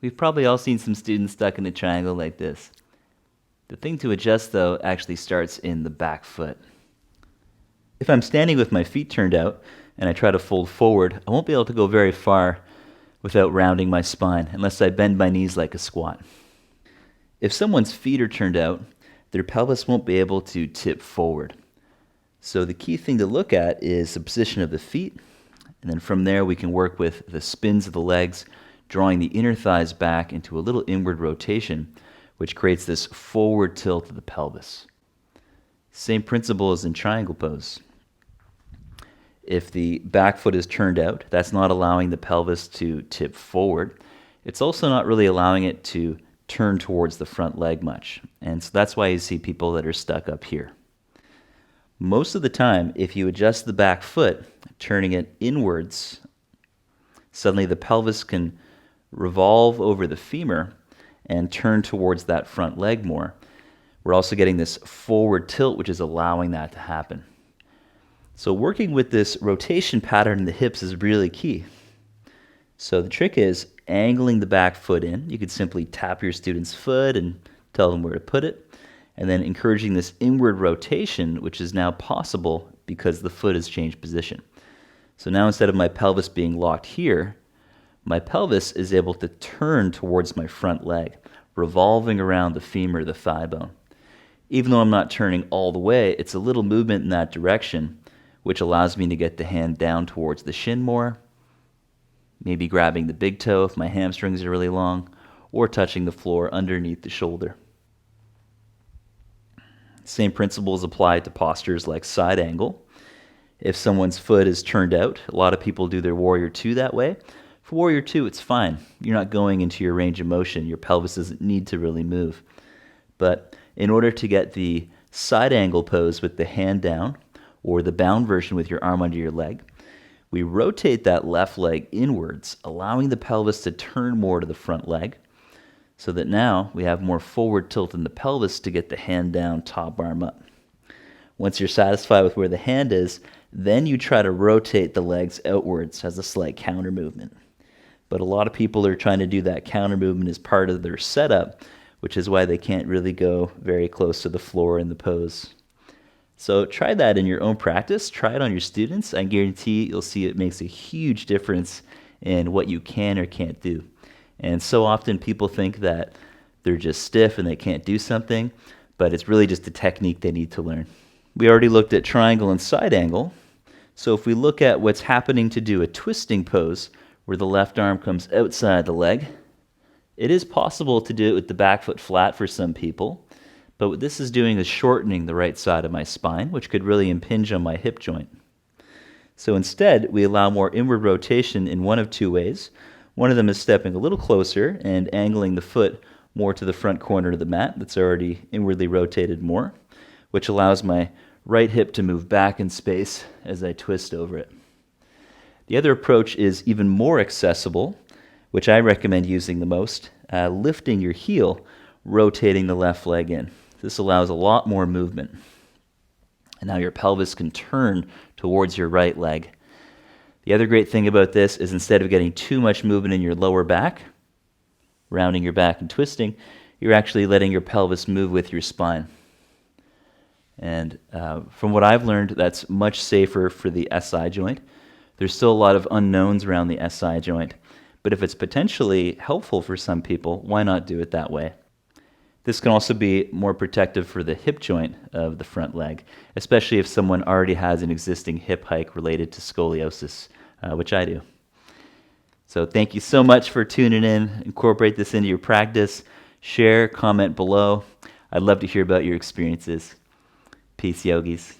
We've probably all seen some students stuck in a triangle like this. The thing to adjust, though, actually starts in the back foot. If I'm standing with my feet turned out and I try to fold forward, I won't be able to go very far without rounding my spine unless I bend my knees like a squat. If someone's feet are turned out, their pelvis won't be able to tip forward. So the key thing to look at is the position of the feet, and then from there we can work with the spins of the legs, drawing the inner thighs back into a little inward rotation, which creates this forward tilt of the pelvis. Same principle as in triangle pose. If the back foot is turned out, that's not allowing the pelvis to tip forward. It's also not really allowing it to turn towards the front leg much. And so that's why you see people that are stuck up here. Most of the time, if you adjust the back foot, turning it inwards, suddenly the pelvis can revolve over the femur and turn towards that front leg more. We're also getting this forward tilt, which is allowing that to happen. So working with this rotation pattern in the hips is really key. So the trick is angling the back foot in. You could simply tap your student's foot and tell them where to put it, and then encouraging this inward rotation, which is now possible because the foot has changed position. So now instead of my pelvis being locked here, my pelvis is able to turn towards my front leg, revolving around the femur, the thigh bone. Even though I'm not turning all the way, it's a little movement in that direction, which allows me to get the hand down towards the shin more, maybe grabbing the big toe if my hamstrings are really long, or touching the floor underneath the shoulder. Same principles apply to postures like side angle. If someone's foot is turned out, a lot of people do their warrior two that way. For warrior two, it's fine. You're not going into your range of motion. Your pelvis doesn't need to really move. But in order to get the side angle pose with the hand down, or the bound version with your arm under your leg, we rotate that left leg inwards, allowing the pelvis to turn more to the front leg, so that now we have more forward tilt in the pelvis to get the hand down, top arm up. Once you're satisfied with where the hand is, then you try to rotate the legs outwards as a slight counter movement. But a lot of people are trying to do that counter movement as part of their setup, which is why they can't really go very close to the floor in the pose. So try that in your own practice. Try it on your students. I guarantee you'll see it makes a huge difference in what you can or can't do. And so often people think that they're just stiff and they can't do something, but it's really just a technique they need to learn. We already looked at triangle and side angle. So if we look at what's happening to do a twisting pose where the left arm comes outside the leg, it is possible to do it with the back foot flat for some people. But what this is doing is shortening the right side of my spine, which could really impinge on my hip joint. So instead, we allow more inward rotation in one of two ways. One of them is stepping a little closer and angling the foot more to the front corner of the mat that's already inwardly rotated more, which allows my right hip to move back in space as I twist over it. The other approach is even more accessible, which I recommend using the most, lifting your heel, rotating the left leg in. This allows a lot more movement. And now your pelvis can turn towards your right leg. The other great thing about this is instead of getting too much movement in your lower back, rounding your back and twisting, you're actually letting your pelvis move with your spine. And from what I've learned, that's much safer for the SI joint. There's still a lot of unknowns around the SI joint, but if it's potentially helpful for some people, why not do it that way? This can also be more protective for the hip joint of the front leg, especially if someone already has an existing hip hike related to scoliosis, which I do. So thank you so much for tuning in. Incorporate this into your practice. Share, comment below. I'd love to hear about your experiences. Peace, yogis.